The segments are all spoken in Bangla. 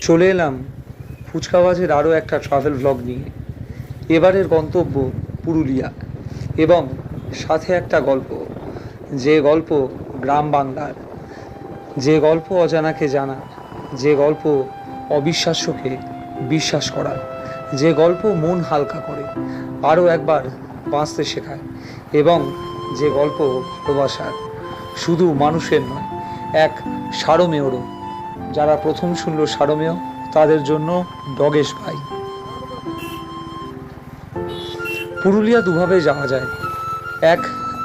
চলে এলাম ফুচকাবাজের আরও একটা ট্রাভেল ব্লগ নিয়ে। এবারের গন্তব্য পুরুলিয়া, এবং সাথে একটা গল্প, যে গল্প গ্রাম বাংলার, যে গল্প অজানাকে জানার, যে গল্প অবিশ্বাস্যকে বিশ্বাস করার, যে গল্প মন হালকা করে, আরও একবার বাঁচতে শেখায়, এবং যে গল্প ভালোবাসার, শুধু মানুষের নয়, এক সারমেয়রও। যারা প্রথম শুনল সারমেয়, তাদের জন্য ডগেশ ভাই। পুরুলিয়া দুভাবে যাওয়া যায়। এক,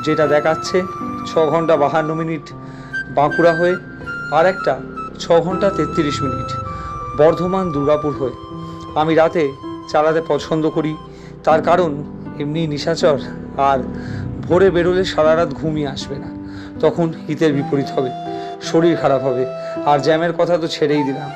যেটা দেখাচ্ছে 6 ঘন্টা 52 মিনিট বাঁকুড়া হয়ে, আর একটা 6 ঘন্টা 33 মিনিট বর্ধমান দুর্গাপুর হয়ে। আমি রাতে চালাতে পছন্দ করি, তার কারণ এমনি নিশাচর, আর ভোরে বেরোলে সারা রাত ঘুমিয়ে আসবে না, তখন হিতের বিপরীত হবে, শরীর খারাপ হবে, আর জ্যামের কথা তো ছেড়েই দিলাম।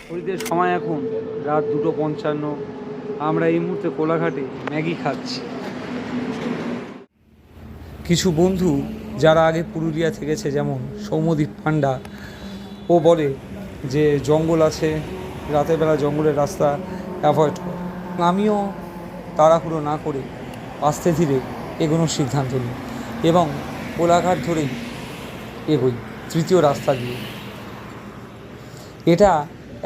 ঘড়িতে সময় এখন রাত 2:55। আমরা এই মুহূর্তে কোলাঘাটে ম্যাগি খাচ্ছি। কিছু বন্ধু যারা আগে পুরুলিয়া থেকেছে, যেমন সৌম্যদীপ পান্ডা, ও বলে যে জঙ্গল আছে, রাতের বেলা জঙ্গলের রাস্তা অ্যাভয়েড কর। আমিও তাড়াহুড়ো না করে আস্তে ধীরে এগোনোর সিদ্ধান্ত নিই, এবং কোলাঘাট ধরেই এগোই তৃতীয় রাস্তা দিয়ে। এটা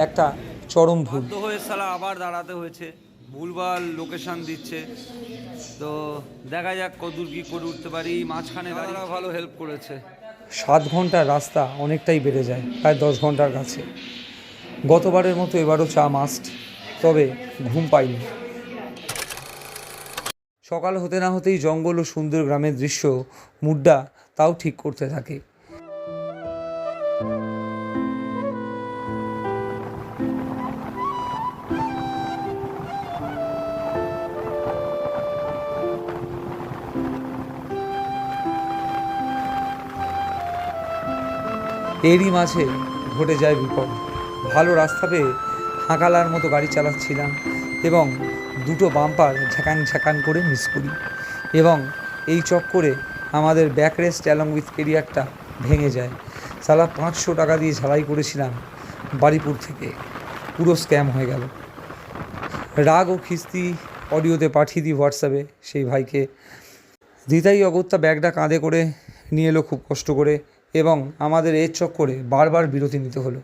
একটা চরম ভুল হয়ে সালা আবার দাঁড়াতে হয়েছে, ভুলভাল লোকেশন দিচ্ছে। তো দেখা যাক কতদূর কী করে উঠতে পারি। মাঝখানে দাঁড়া ভালো হেল্প করেছে। 7 ঘন্টার রাস্তা অনেকটাই বেড়ে যায়, প্রায় 10 ঘন্টার কাছে। গতবারের মতো এবারও চা মাস্ট, তবে ঘুম পাইনি। সকাল হতে না হতেই জঙ্গল ও সুন্দর গ্রামের দৃশ্য মুডটা তাও ঠিক করতে থাকে। এরই মাঝে ঘটে যায় বিপদ। ভালো রাস্তা পেয়ে হাঁকালার মতো গাড়ি চালাচ্ছিলাম, এবং দুটো বাম্পার ঝাঁকান ঝাঁকান করে মিস করি, এবং এই চক্করে আমাদের ব্যাক রেস্ট অ্যালং উইথ কেরিয়ারটা ভেঙে যায়। সালা 500 টাকা দিয়ে ঝালাই করেছিলাম বারিপুর থেকে, পুরো স্ক্যাম হয়ে গেল। রাগ ও খিস্তি অডিওতে পাঠিয়ে দিই হোয়াটসঅ্যাপে সেই ভাইকে। দিতাই অগত্যা ব্যাগটা কাঁধে করে নিয়ে এলো খুব কষ্ট করে, এবং আমাদের এর চক্করে বারবার বিরতি নিতে হলো।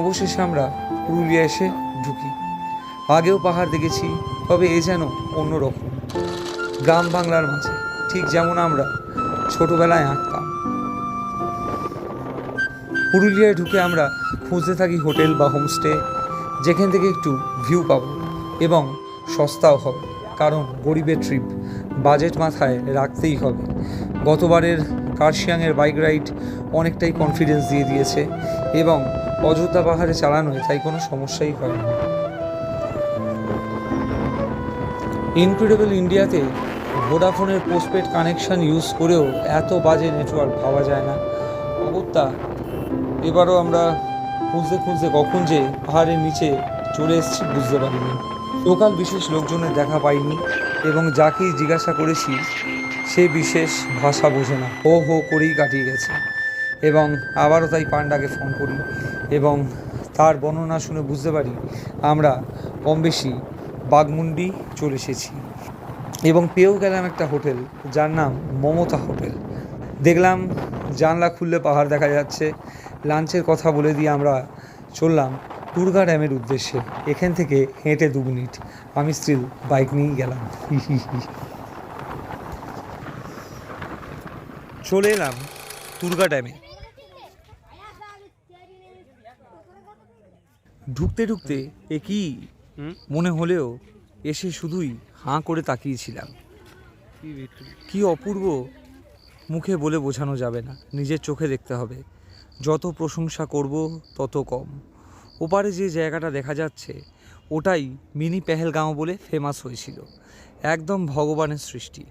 অবশেষে আমরা পুরুলিয়া এসে ঢুকি। আগেও পাহাড় দেখেছি, তবে এ যেন অন্যরকম। গ্রাম বাংলার মাঝে, ঠিক যেমন আমরা ছোটোবেলায় আঁকতাম। পুরুলিয়ায় ঢুকে আমরা খুঁজতে থাকি হোটেল বা হোমস্টে, যেখান থেকে একটু ভিউ পাবো এবং সস্তাও হবে, কারণ গরিবের ট্রিপ, বাজেট মাথায় রাখতেই হবে। গতবারের কার্শিয়াংয়ের বাইক রাইড অনেকটাই কনফিডেন্স দিয়ে দিয়েছে, এবং অযোধ্যা পাহাড়ে চালানোয় তাই কোনো সমস্যাই হয় না। ইনক্রেডিবল ইন্ডিয়াতে ভোডাফোনের পোস্টপেড কানেকশান ইউজ করেও এত বাজে নেটওয়ার্ক ভাবা যায় না। অগত্যা রাস্তা। এবারও আমরা খুঁজতে খুঁজতে কখন যে পাহাড়ের নিচে চলে এসেছি বুঝতে পারিনি। লোকাল বিশেষ লোকজনের দেখা পাইনি এবং যাকেই জিজ্ঞাসা করেছি সে বিশেষ ভাষা বোঝে না, হো হো করেই কাটিয়ে গেছে। এবং আবারও তাই পান্ডাকে ফোন করি এবং তার বর্ণনা শুনে বুঝতে পারি আমরা কম বেশি বাঘমুন্ডি চলে এসেছি এবং পেয়েও গেলাম একটা হোটেল যার নাম মমতা হোটেল। দেখলাম জানলা খুললে পাহাড় দেখা যাচ্ছে। লাঞ্চের কথা বলে দিয়ে আমরা চললাম টুরগা ড্যামের উদ্দেশ্যে। এখান থেকে হেঁটে 2 মিনিট, আমি স্টিল বাইক নিয়েই গেলাম। চলে এলাম টুরগা ড্যামে। ঢুকতে ঢুকতে একই মনে হলেও এসে শুধুই হাঁ করে তাকিয়েছিলাম। কি অপূর্ব মুখে বলে বোঝানো যাবে না, নিজের চোখে দেখতে হবে। যত প্রশংসা করব তত কম। ওপারে যে জায়গাটা দেখা যাচ্ছে ওটাই মিনি পেহেলগাঁও বলে ফেমাস হয়েছিল। একদম ভগবানের সৃষ্টি,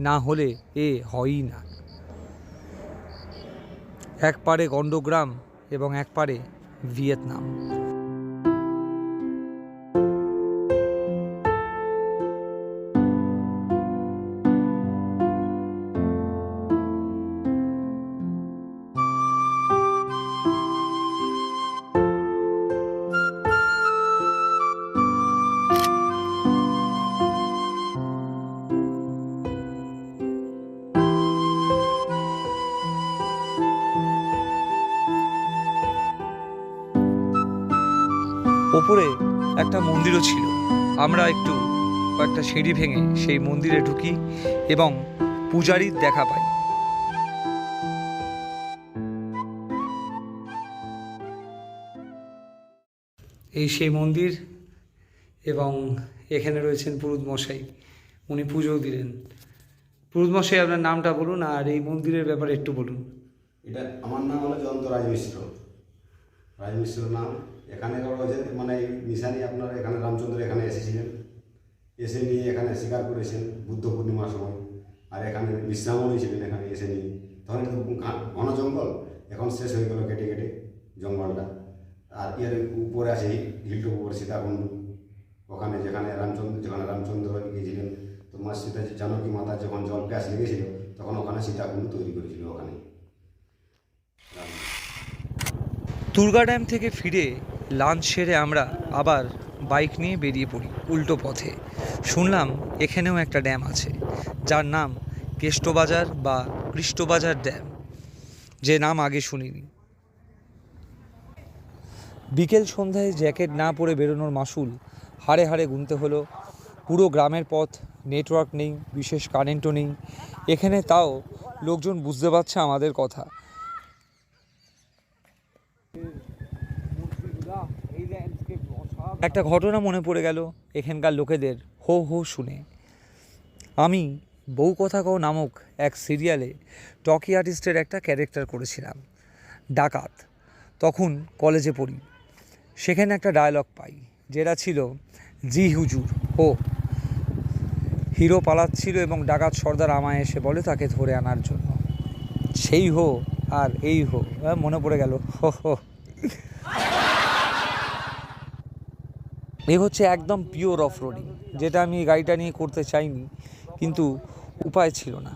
না হলে এ হয়ই না। এক পারে গণ্ডগ্রাম এবং এক পারে ভিয়েতনাম। ওপরে একটা মন্দিরও ছিল। আমরা একটু কয়েকটা সিঁড়ি ভেঙে সেই মন্দিরে ঢুকি এবং পূজারীর দেখা পাই। এই সেই মন্দির এবং এখানে রয়েছেন পুরোহিত মশাই, উনি পুজোও দিলেন। পুরোহিত মশাই, আপনার নামটা বলুন আর এই মন্দিরের ব্যাপারে একটু বলুন। এটা আমার নাম হলো জয়ন্ত রাজমিশ্র। রাজমিশ্র নাম। এখানে রয়েছে মানে নিশানি আপনার এখানে রামচন্দ্র এখানে এসেছিলেন, এসে নিয়ে এখানে শিকার করেছেন বুদ্ধ পূর্ণিমার সময়। আর এখানে বিশ্রামও নিয়েছিলেন এখানে এসে নিয়ে। তখন একটু ঘন জঙ্গল, এখন শেষ হয়ে গেল কেটে কেটে জঙ্গলটা। আর এর উপরে আছে হিলটুপ উপরে সীতাকুণ্ড, ওখানে যেখানে রামচন্দ্র গিয়েছিলেন। তো মা সীতা জানকী মাতা যখন জল প্যাস লেগেছিল তখন ওখানে সীতাকুণ্ড তৈরি করেছিল ওখানে। টুরগা ড্যাম থেকে ফিরে লাঞ্চ সেরে আমরা আবার বাইক নিয়ে বেরিয়ে পড়ি উল্টো পথে। শুনলাম এখানেও একটা ড্যাম আছে যার নাম কেষ্টবাজার বা কৃষ্টবাজার ড্যাম, যে নাম আগে শুনিনি। বিকেল সন্ধ্যায় জ্যাকেট না পরে বেরোনোর মাসুল হাড়ে হাড়ে গুনতে হলো। পুরো গ্রামের পথ, নেটওয়ার্ক নেই, বিশেষ কারেন্টও নেই এখানে, তাও লোকজন বুঝতে পারছে আমাদের কথা। একটা ঘটনা মনে পড়ে গেল এখানকার লোকেদের হো হো শুনে। আমি বউ কথা কও নামক এক সিরিয়ালে টকি আর্টিস্টের একটা ক্যারেক্টার করেছিলাম, ডাকাত। তখন কলেজে পড়ি। সেখানে একটা ডায়লগ পাই যেটা ছিল, জি হুজুর হো। হিরো পালাচ্ছিল এবং ডাকাত সর্দার আমায় এসে বলে তাকে ধরে আনার জন্য। সেই হো আর এই হো, মনে পড়ে গেল। হো হো। এ হচ্ছে একদম পিওর অফ রোডিং, যেটা আমি এই গাড়িটা নিয়ে করতে চাইনি, কিন্তু উপায় ছিল না।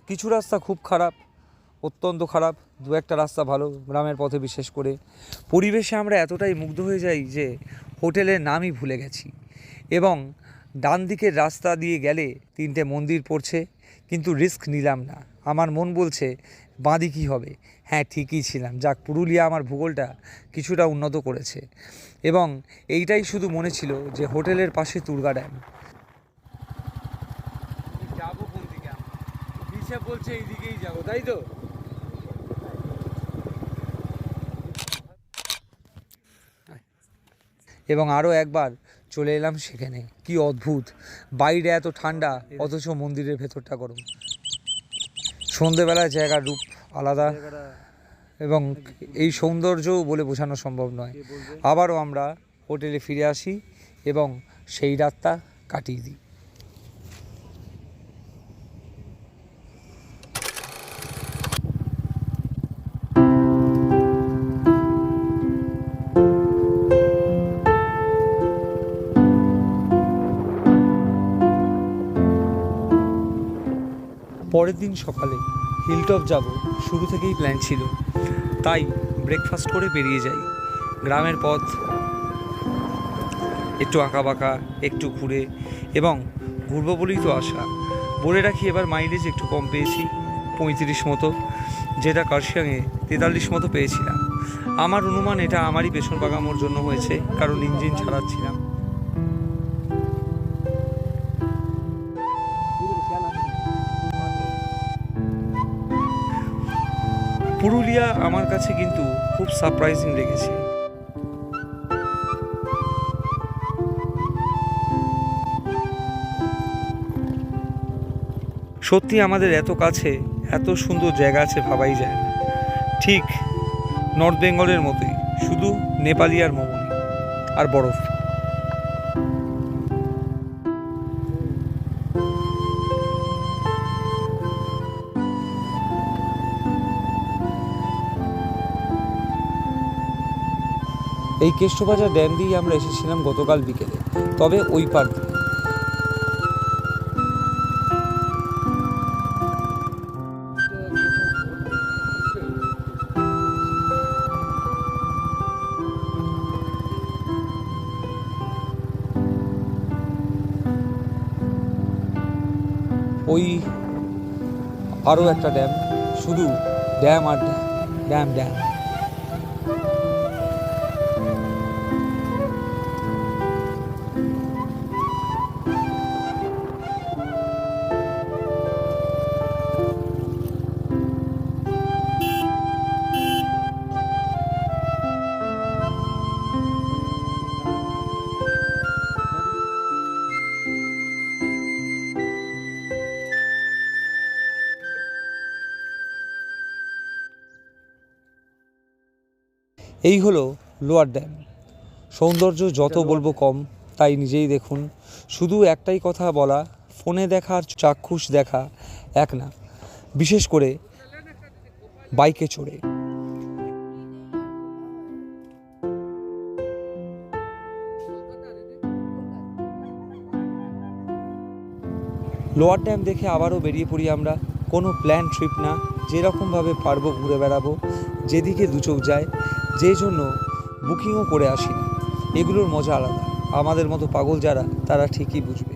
কিছু রাস্তা খুব খারাপ, অত্যন্ত খারাপ, 2-1টা রাস্তা ভালো, গ্রামের পথে বিশেষ করে। পরিবেশে আমরা এতটাই মুগ্ধ হয়ে যাই যে হোটেলের নামই ভুলে গেছি। এবং ডান দিকের রাস্তা দিয়ে গেলে 3টে মন্দির পড়ছে, কিন্তু রিস্ক নিলাম না। আমার মন বলছে বাঁদিকই হবে। হ্যাঁ, ঠিকই ছিলাম। যাক, পুরুলিয়া আমার ভূগোলটা কিছুটা উন্নত করেছে। এবং এইটাই শুধু মনে ছিল যে হোটেলের পাশে টুরগা ড্যাম। যাবো কোন দিকে? হিসাব বলছে এইদিকেই যাবো, তাই তো? এবং আরও একবার চলে এলাম সেখানে। কি অদ্ভুত, বাইরে এত ঠান্ডা অথচ মন্দিরের ভেতরটা গরম। সন্ধেবেলায় জায়গার রূপ আলাদা এবং এই সৌন্দর্যও বলে বোঝানো সম্ভব নয়। আবারও আমরা হোটেলে ফিরে আসি এবং সেই রাতটা কাটিয়ে দিই। পরের দিন সকালে হিলটপ যাব শুরু থেকেই প্ল্যান ছিল, তাই ব্রেকফাস্ট করে বেরিয়ে যাই। গ্রামের পথ একটু আঁকাবাঁকা, একটু ঘুরে, এবং ঘুরবো বলেই তো আসা। বলে রাখি এবার মাইলেজ একটু কম পেয়েছি, 35 মতো, যেটা কার্শিয়াংয়ে 43 মতো পেয়েছিলাম। আমার অনুমান এটা আমারই পেছন বাগানোর জন্য হয়েছে, কারণ ইঞ্জিন ছাড়াচ্ছিলাম। পুরুলিয়া আমার কাছে কিন্তু খুব সারপ্রাইজিং লেগেছে। সত্যি আমাদের এত কাছে এত সুন্দর জায়গা আছে ভাবাই যায় না। ঠিক নর্থ বেঙ্গলের মতোই, শুধু নেপালি আর মোমনি আর বরফ। এই কেষ্টবাজার ড্যাম দিয়ে আমরা এসেছিলাম গতকাল বিকেলে, তবে ওই পার দিয়ে। ওই আরও একটা ড্যাম, শুধু ড্যাম আর ড্যাম, ড্যাম ড্যাম। এই হলো লোয়ার ড্যাম। সৌন্দর্য যত বলবো কম, তাই নিজেই দেখুন। শুধু একটাই কথা বলা, ফোনে দেখা আর চাক্ষুষ দেখা এক না, বিশেষ করে বাইকে চড়ে। লোয়ার ড্যাম দেখে আবারও বেরিয়ে পড়ি আমরা। কোনো প্ল্যান ট্রিপ না, যেরকমভাবে পারবো ঘুরে বেড়াবো, যেদিকে দু চোখ যায়। যে জন্য বুকিংও করে আসি না। এগুলোর মজা আলাদা, আমাদের মতো পাগল যারা, তারা ঠিকই বুঝবে।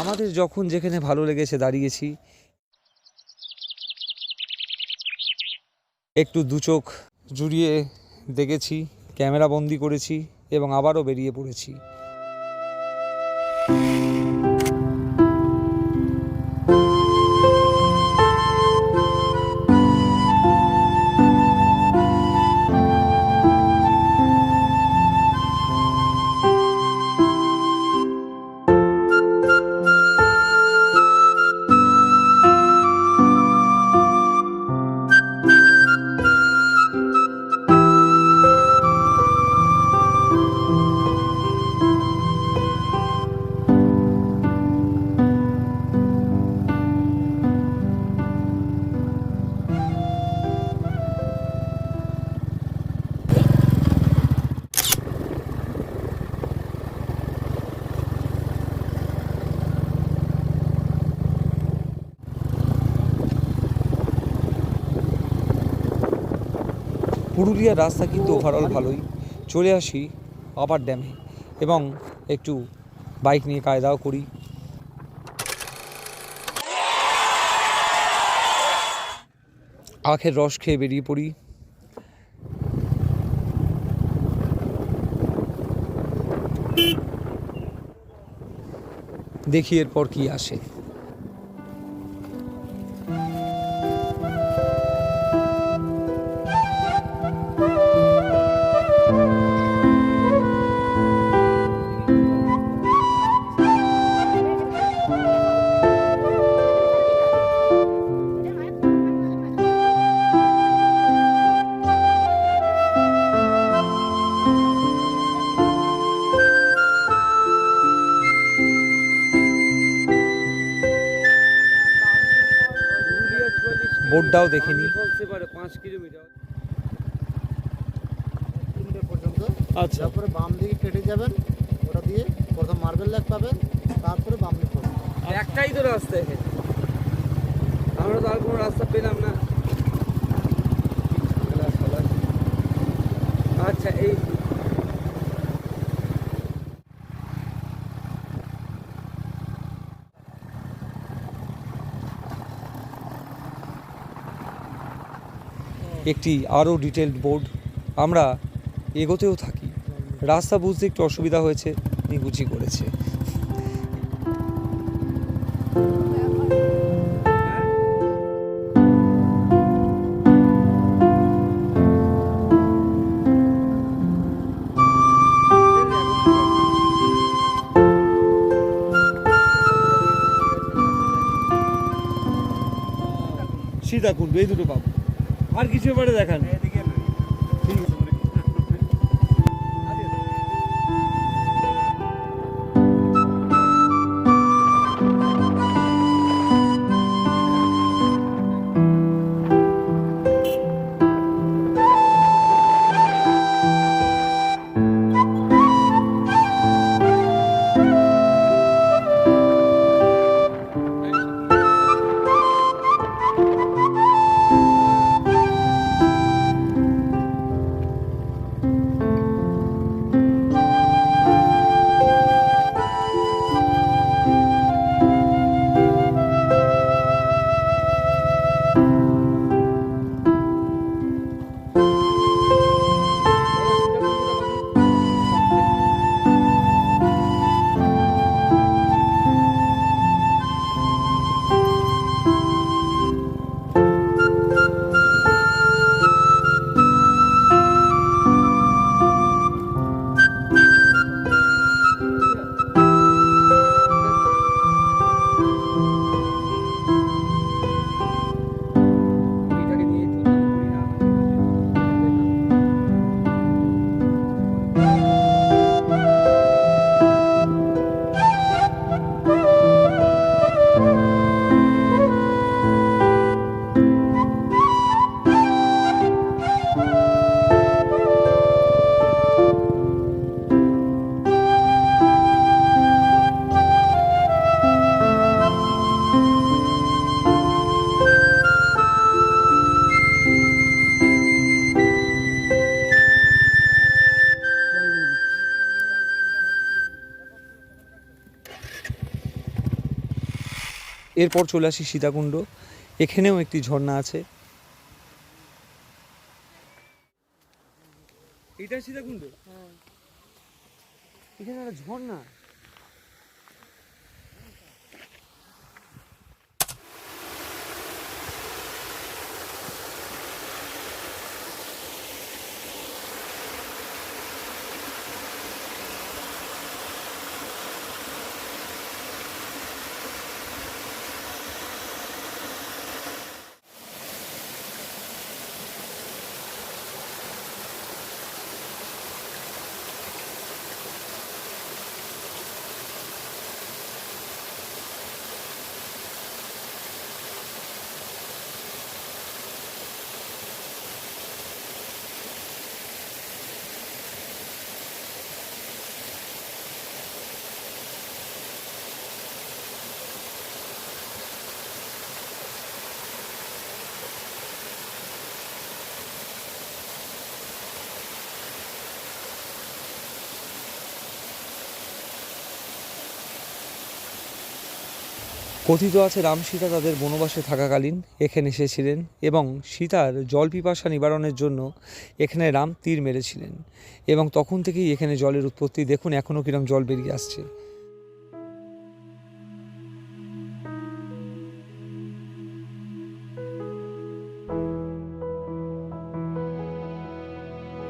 আমাদের যখন যেখানে ভালো লেগেছে দাঁড়িয়েছি, একটু দু চোখ জুড়িয়ে দেখেছি, ক্যামেরা বন্দি করেছি এবং আবারও বেরিয়ে পড়েছি। পুরুলিয়ার রাস্তা কিন্তু ওভারঅল ভালোই। চলে আসি আপার ড্যামে এবং একটু বাইক নিয়ে কায়দাও করি। আখের রস খেয়ে বেরিয়ে পড়ি। দেখি এরপর কি আসে। বোর্ডটাও দেখে নিই। পর্যন্ত আচ্ছা, তারপরে বাম দিকে কেটে যাবেন, ওটা দিয়ে প্রথম মার্বেল লেক পাবেন, তারপরে বাম দিক পাবেন। একটাই তো রাস্তা এখানে, আমরা তো আর কোনো রাস্তা পেলাম না। আচ্ছা, এই একটি আরও ডিটেলড বোর্ড। আমরা এগোতেও থাকি। রাস্তা বুঝতে একটু অসুবিধা হয়েছে, নিকুচি করেছে। সীতাকুণ্ড, এই দুটো পাবো, আর কিছু এবারে দেখান। এরপর চলে আসি সীতাকুণ্ড। এখানেও একটি ঝর্ণা আছে। এটা সীতাকুণ্ড, এখানে একটা ঝর্ণা। কথিত আছে রাম সীতা তাদের বনবাসে থাকাকালীন এখানে এসেছিলেন এবং সীতার জল পিপাসা নিবারণের জন্য এখানে রাম তীর মেরেছিলেন এবং তখন থেকেই এখানে জলের উৎপত্তি। দেখুন এখনও কিরম জল বেরিয়ে আসছে।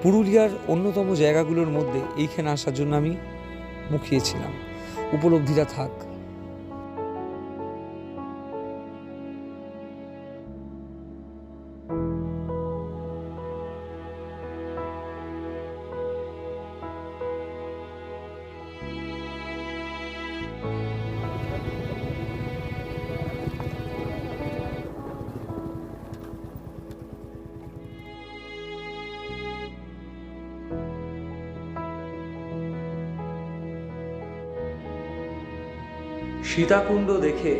পুরুলিয়ার অন্যতম জায়গাগুলোর মধ্যে এইখানে আসার জন্য আমি মুখিয়েছিলাম। উপলব্ধিটা থাক। সীতাকুণ্ড দেখে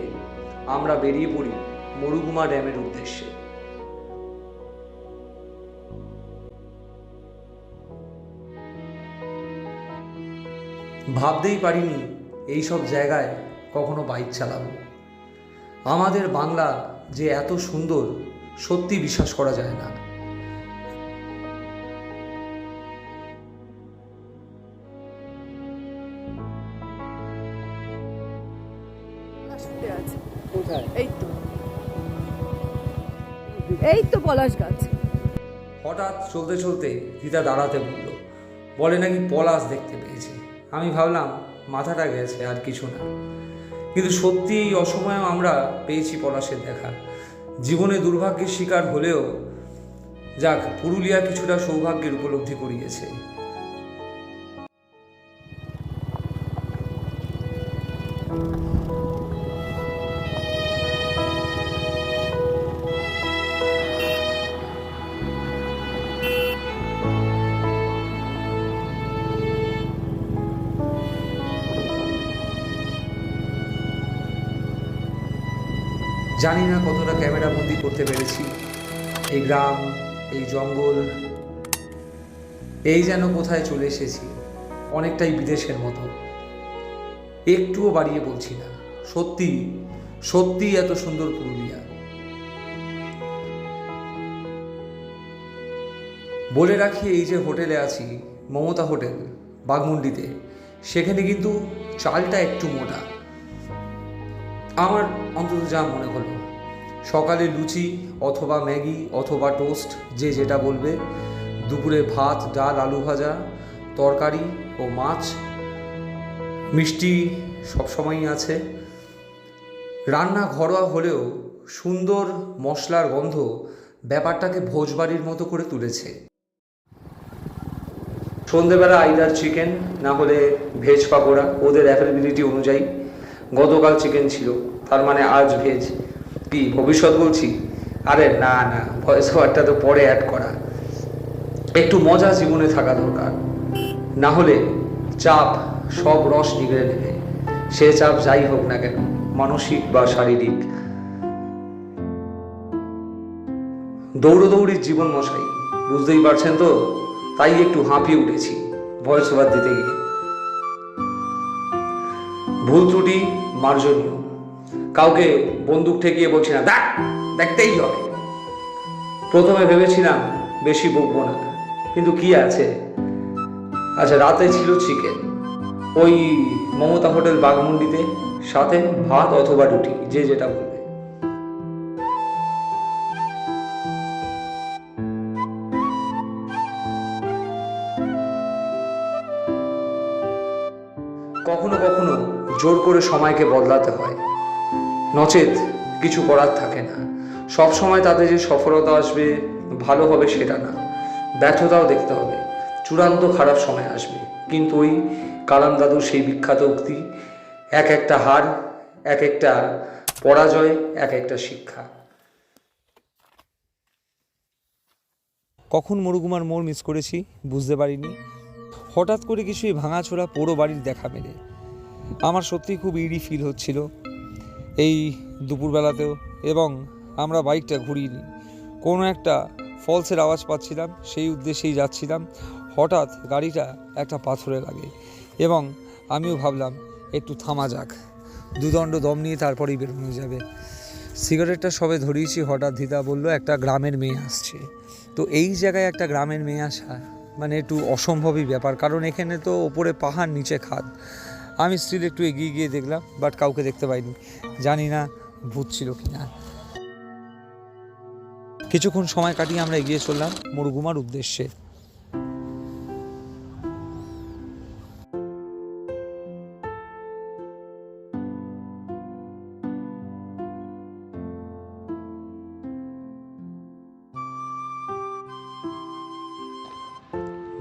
আমরা বেরিয়ে পড়ি মরুগুমা ড্যামের উদ্দেশ্যে। ভাবতেই পারিনি এইসব জায়গায় কখনো বাইক চালাবো। আমাদের বাংলা যে এত সুন্দর, সত্যি বিশ্বাস করা যায় না। এই তো পলাশ গাছ। হঠাৎ চলতে চলতে দিদা দাঁড়াতে বলল, বলে নাকি পলাশ দেখতে পেয়েছে। আমি ভাবলাম মাথাটা গেছে, আর কিছু না। কিন্তু সত্যি এই অসময়েও আমরা পেয়েছি পলাশের দেখা। জীবনে দুর্ভাগ্যের শিকার হলেও যাক, পুরুলিয়া কিছুটা সৌভাগ্যের উপলব্ধি করিয়েছে। জানি না কতটা ক্যামেরা বন্দি করতে পেরেছি। এই গ্রাম, এই জঙ্গল, এই যেন কোথায় চলে এসেছি, অনেকটাই বিদেশের মতো। একটুও বাড়িয়ে বলছি না, সত্যি সত্যি এত সুন্দর পুরুলিয়া। বলে রাখি, এই যে হোটেলে আছি, মমতা হোটেল বাঘমুন্ডিতে, সেখানে কিন্তু চালটা একটু মোটা। আমার অন্তত যা মনে হলো, সকালে লুচি অথবা ম্যাগি অথবা টোস্ট, যে যেটা বলবে। দুপুরে ভাত, ডাল, আলু ভাজা, তরকারি ও মাছ, মিষ্টি সবসময়ই আছে। রান্না ঘরোয়া হলেও সুন্দর মশলার গন্ধ ব্যাপারটাকে ভোজবাড়ির মতো করে তুলেছে। সন্ধেবেলা আইদার চিকেন, না হলে ভেজ পাকোড়া, ওদের অ্যাভেলেবিলিটি অনুযায়ী। গতকাল চিকেন ছিল, তার মানে আজ ভেজ। কি ভবিষ্যৎ বলছি? আরে না না, ভয়েস ওভারটা তো পরে অ্যাড করা। একটু মজা জীবনে থাকা দরকার, না হলে চাপ সব রস নিগড়ে নেবে। সে চাপ যাই হোক না কেন, মানসিক বা শারীরিক। দৌড়োদৌড়ির জীবন মশাই, বুঝতেই পারছেন তো, তাই একটু হাঁপিয়ে উঠেছি ভয়েস ওভার দিতে গিয়ে। ভুল ত্রুটি মার্জনীয়। কাউকে বন্দুক ঠেকিয়ে বলছি না, দেখ, দেখতেই হবে। প্রথমে ভেবেছিলাম বেশি বকবো না, কিন্তু কি আছে। আচ্ছা, রাতে ছিল চিকেন, ওই মমতা হোটেল বাঘমুন্ডিতে, সাথে ভাত অথবা রুটি, যে যেটা বলবে। কখনো কখনো জোর করে সময়কে বদলাতে হয়, নচেত কিছু করার থাকে না। সব সময় তাতে যে সফলতা আসবে, ভালো হবে সেটা না, ব্যর্থতাও দেখতে হবে। চূড়ান্ত খারাপ সময় আসবে, কিন্তু ওই কালাম দাদুর সেই বিখ্যাত উক্তি, এক একটা হার, এক একটা পরাজয়, এক একটা শিক্ষা। কখন মরুগুমার মোড় মিস করেছি বুঝতে পারিনি। হঠাৎ করে কিছুই ভাঙাচোরা পোড়ো বাড়ির দেখা মেলে। আমার সত্যিই খুব ইরি ফিল হচ্ছিল এই দুপুরবেলাতেও, এবং আমরা বাইকটা ঘুরিয়ে কোনো একটা ফলসের আওয়াজ পাচ্ছিলাম, সেই উদ্দেশ্যেই যাচ্ছিলাম। হঠাৎ গাড়িটা একটা পাথরে লাগে এবং আমিও ভাবলাম একটু থামা যাক। দুদণ্ড দম নিয়ে তারপরেই বেরোনো যাবে। সিগারেটটা সবে ধরিয়েছি, হঠাৎ দিদা বললো একটা গ্রামের মেয়ে আসছে। তো এই জায়গায় একটা গ্রামের মেয়ে আসা মানে একটু অসম্ভবই ব্যাপার, কারণ এখানে তো ওপরে পাহাড়, নিচে খাদ। আমি স্টিল একটু এগিয়ে গিয়ে দেখলাম, বাট কাউকে দেখতে পাইনি, জানি না ভূত ছিল কি না। কিছুক্ষণ সময় কাটিয়ে আমরা এগিয়ে চললাম মুরুগুমার উদ্দেশ্যে।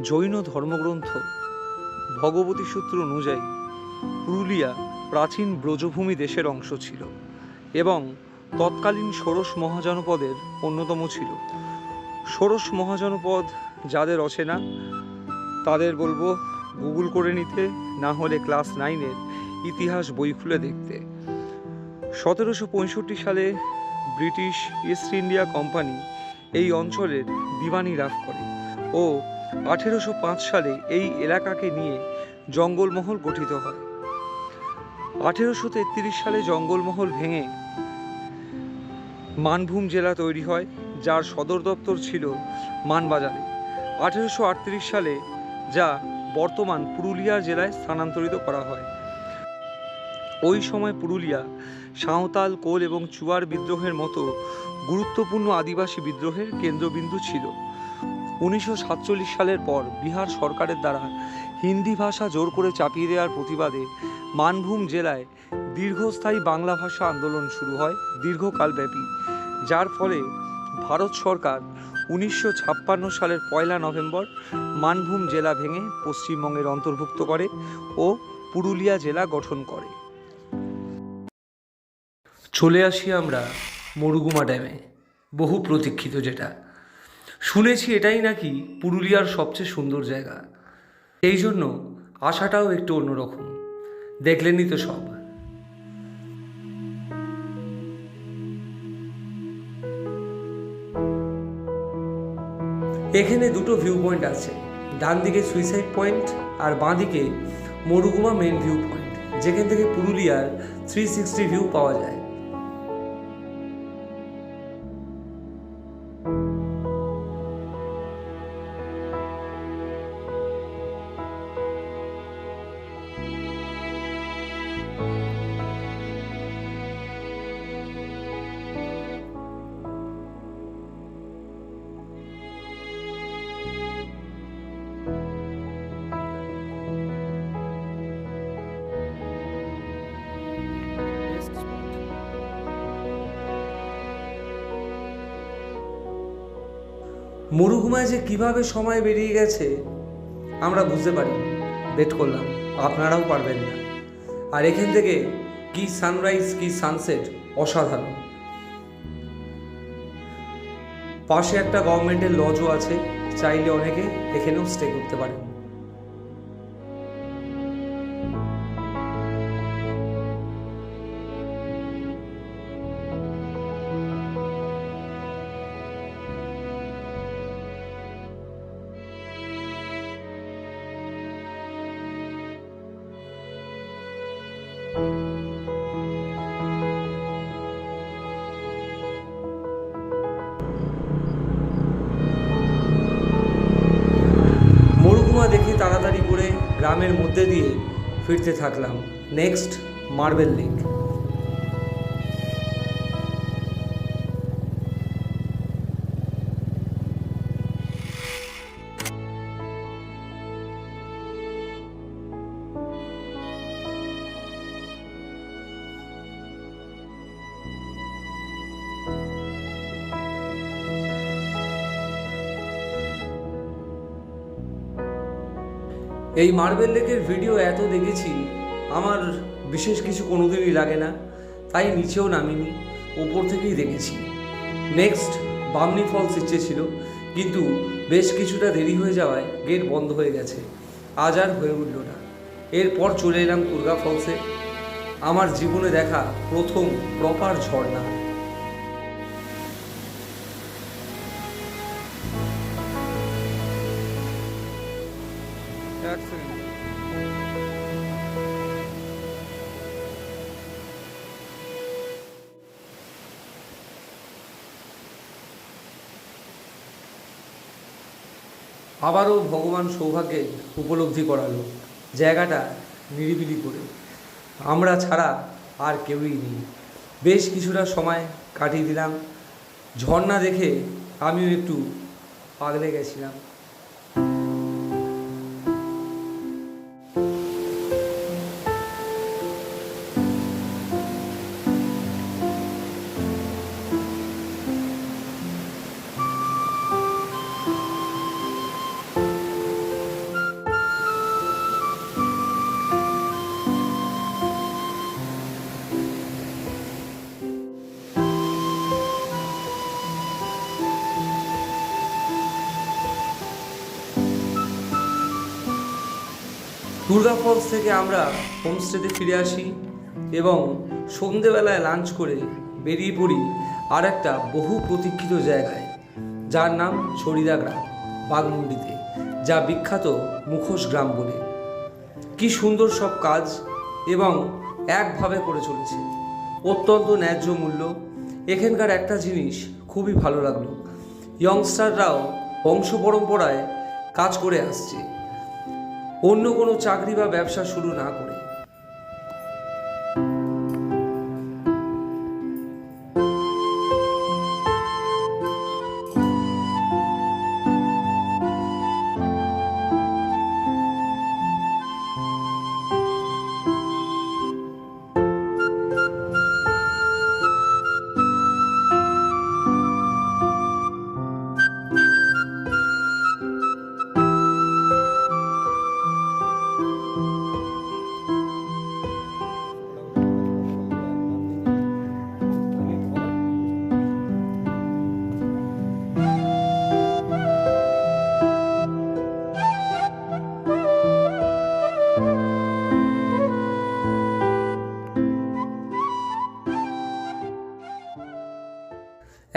জৈন ধর্মগ্রন্থ ভগবতী সূত্র অনুযায়ী পুরুলিয়া প্রাচীন ব্রজভূমি দেশের অংশ ছিল এবং তৎকালীন ষোড়শ মহাজনপদের অন্যতম ছিল। ষোড়শ মহাজনপদ যাদের অচেনা তাদের বলবো গুগল করে নিতে, না হলে ক্লাস 9-এর ইতিহাস বই খুলে দেখতে। 1765 সালে ব্রিটিশ ইস্ট ইন্ডিয়া কোম্পানি এই অঞ্চলের দিওয়ানি লাভ করে ও 1805 সালে এই এলাকাকে নিয়ে জঙ্গলমহল গঠিত হয়। 1833 সালে জঙ্গলমহল ভেঙে মানভূম জেলা তৈরি হয়, যার সদর দপ্তর ছিল মানবাজারে। 1838 সালে যা বর্তমান পুরুলিয়া জেলায় স্থানান্তরিত করা হয়। ওই সময় পুরুলিয়া সাঁওতাল, কোল এবং চুয়ার বিদ্রোহের মতো গুরুত্বপূর্ণ আদিবাসী বিদ্রোহের কেন্দ্রবিন্দু ছিল। 1947 সালের পর বিহার সরকারের দ্বারা হিন্দি ভাষা জোর করে চাপিয়ে দেওয়ার প্রতিবাদে মানভূম জেলায় দীর্ঘস্থায়ী বাংলা ভাষা আন্দোলন শুরু হয় দীর্ঘকালব্যাপী, যার ফলে ভারত সরকার 1956 সালের 1 নভেম্বর মানভূম জেলা ভেঙে পশ্চিমবঙ্গের অন্তর্ভুক্ত করে ও পুরুলিয়া জেলা গঠন করে। চলে আসি আমরা মুরুগুমা ড্যামে, বহু প্রতীক্ষিত, যেটা শুনেছি এটাই নাকি পুরুলিয়ার সবচেয়ে সুন্দর জায়গা। এই জন্য আশাটাও একটু অন্যরকম। দেখলেনই তো সব। এখানে দুটো ভিউ পয়েন্ট আছে, ডান দিকে সুইসাইড পয়েন্ট আর বাঁ দিকে মুরুগুমা মেন ভিউ পয়েন্ট, যেখান থেকে পুরুলিয়ার 360 ভিউ পাওয়া যায়। মুরুগুমায় যে কিভাবে সময় বেরিয়ে গেছে আমরা বুঝতে পারি, বেট করলাম আপনারাও পারবেন না। আর এখান থেকে কি সানরাইজ কি সানসেট, অসাধারণ। পাশে একটা গভর্নমেন্টের লজও আছে, চাইলে অনেকে এখানেও স্টে করতে পারেন। মুরুগুমা দেখে তাড়াতাড়ি করে গ্রামের মধ্যে দিয়ে ফিরতে থাকলাম। Next marble lake. এই মার্বেল লেকের ভিডিও এত দেখেছি, আমার বিশেষ কিছু কোনোদিনই লাগে না, তাই নিচেও নামিনি, ওপর থেকেই দেখেছি। নেক্সট বামনি ফলস ইচ্ছে ছিল, কিন্তু বেশ কিছুটা দেরি হয়ে যাওয়ায় গেট বন্ধ হয়ে গেছে, আজ আর হয়ে উঠল না। এরপর চলে এলাম কুরগা ফলসে, আমার জীবনে দেখা প্রথম প্রপার ঝর্ণা। আবারও ভগবান সৌভাগ্যে উপলব্ধি করালো জায়গাটা নিরিবিলি করে, আমরা ছাড়া আর কেউই নেই। বেশ কিছুটা সময় কাটিয়ে দিলাম। ঝর্ণা দেখে আমিও একটু পাগলে গেছিলাম। দুর্গা ফলস থেকে আমরা হোমস্টেতে ফিরে আসি এবং সন্ধেবেলায় লাঞ্চ করে বেরিয়ে পড়ি আর একটা বহু প্রতীক্ষিত জায়গায়, যার নাম ছড়িদা গ্রাম, বাঘমুন্ডিতে, যা বিখ্যাত মুখোশ গ্রাম বলে। কি সুন্দর সব কাজ এবং একভাবে করে চলেছে, অত্যন্ত ন্যায্য মূল্য। এখানকার একটা জিনিস খুবই ভালো লাগলো, ইয়ংস্টাররাও বংশ পরম্পরায় কাজ করে আসছে, অন্য কোনো চাকরি বা ব্যবসা শুরু না করে।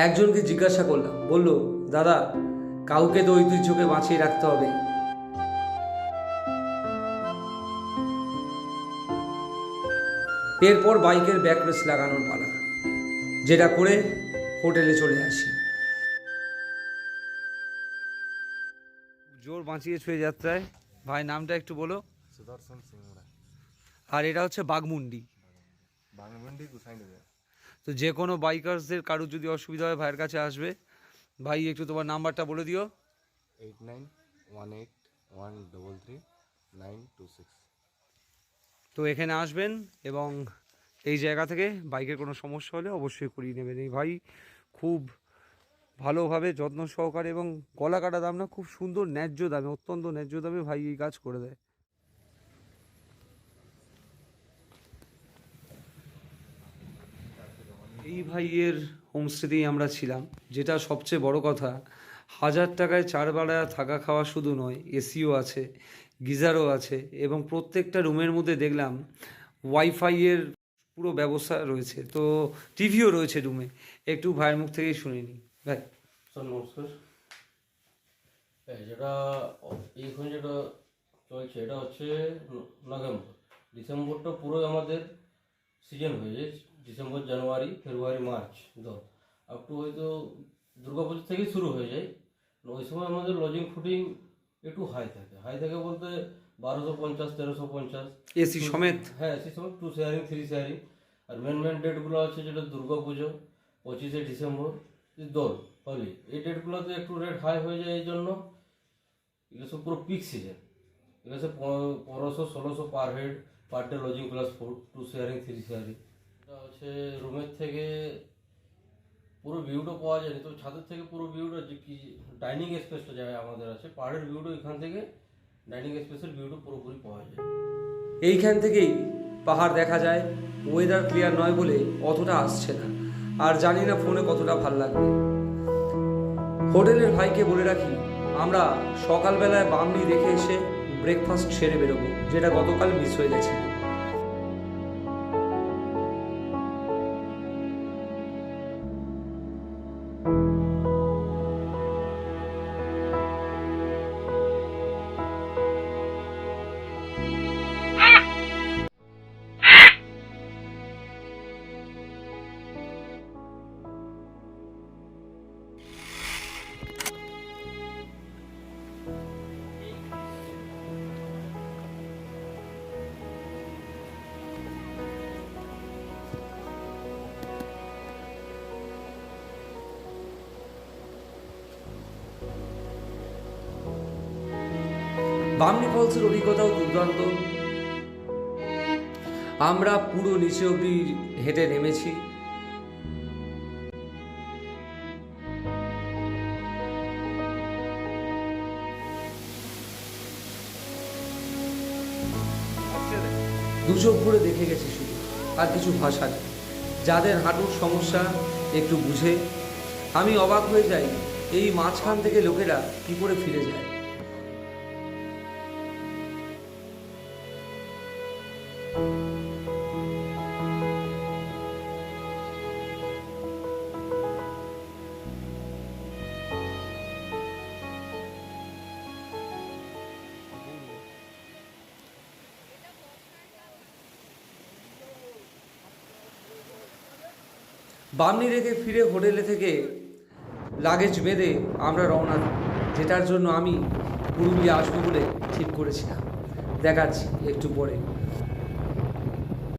একজনকে জিজ্ঞাসা করলাম, বলল, দাদা কাউকে তো ঐতিহ্যকে বাঁচিয়ে রাখতে হবে। এরপর বাইকের ব্যাক রেস লাগানোর পালা, যেটা করে হোটেলে চলে আসি। জোর বাঁচিয়ে ছুঁয়ে যাত্রায় ভাই, নামটা একটু বলো। সুদর্শন সিংড়া, আর এটা হচ্ছে বাঘমুন্ডি। বাংমন্ডি গোসাইনগর। তো যে কোনো বাইকার্সদের কারোর যদি অসুবিধা হয় ভাইয়ের কাছে আসবে। ভাই একটু তোমার নাম্বারটা বলে দিও। 8918133926। তো এখানে আসবেন এবং এই জায়গা থেকে বাইকের কোনো সমস্যা হলে অবশ্যই করিয়ে নেবেন। এই ভাই খুব ভালোভাবে যত্ন সহকারে এবং গলা কাটা দাম না, খুব সুন্দর ন্যায্য দামে, অত্যন্ত ন্যায্য দামে ভাই এই কাজ করে দেয়। এই ভাইয়ের হোমস্টেতেই আমরা ছিলাম, যেটা সবচেয়ে বড় কথা, 1000 টাকায় 4 বেলা থাকা খাওয়া শুধু নয়, এসিও আছে, গিজারও আছে এবং প্রত্যেকটা রুমের মধ্যে দেখলাম ওয়াইফাইয়ের পুরো ব্যবস্থা রয়েছে। তো টিভিও রয়েছে রুমে। একটু ভাইয়ের মুখ থেকেই শুনে নিই। ভাই স্যার নমস্কার। যেটা এখন যেটা চলছে এটা হচ্ছে নভেম্বর, ডিসেম্বরটা পুরোই আমাদের সিজন হয়ে যায়। December, January, February, March up to হয়তো দুর্গাপুজো থেকেই শুরু হয়ে যায়। ওই সময় আমাদের লজিং ফুডিং একটু হাই থাকে বলতে 1250, 1350 এসি সমেত। হ্যাঁ, এসি সমেত, 2 শেয়ারিং, 3 শেয়ারিং। আর মেন ডেটগুলো আছে যেটা দুর্গাপুজো, 25শে ডিসেম্বর, দোল, হোলি, এই ডেটগুলোতে একটু রেট হাই হয়ে যায়। এই জন্য এগুলো সব পুরো পিক সিজন। এগুলো সব 1500-1600 per head, per day lodging plus food, 2 sharing, 3 sharing. এটা হচ্ছে রুমের থেকে পুরো ভিউটা পাওয়া যায়, তো ছাদের থেকে পুরো ভিউটা যে কি ডাইনিং স্পেসটা জায়গায় আমাদের আছে, পাহাড়ের ভিউটা এখান থেকে ডাইনিং স্পেসের ভিউটা পুরোপুরি পাওয়া যায়। এইখান থেকেই পাহাড় দেখা যায়। ওয়েদার ক্লিয়ার নয় বলে অতটা আসছে না, আর জানি না ফোনে কতটা ভাল লাগবে। হোটেলের ভাইকে বলে রাখি, আমরা সকালবেলায় বামনি দেখে এসে ব্রেকফাস্ট সেরে বেরোবো, যেটা গতকাল মিস হয়ে গেছে। বামনি ফলসের অভিজ্ঞতাও দুর্দান্ত। আমরা পুরো নিচে অবধি হেঁটে নেমেছি। দু চোখ ভরে দেখে গেছি শুধু, আর কিছু ভাষা নেই। যাদের হাঁটুর সমস্যা একটু বুঝে আমি অবাক হয়ে যাই, এই মাঝখান থেকে লোকেরা কি করে ফিরে যায়। বামনি রেখে ফিরে হোটেলে থেকে লাগেজ বেঁধে আমরা রওনা দিই, যেটার জন্য আমি পুরুলিয়া আসবো বলে ঠিক করেছিলাম। দেখাচ্ছি একটু পরে।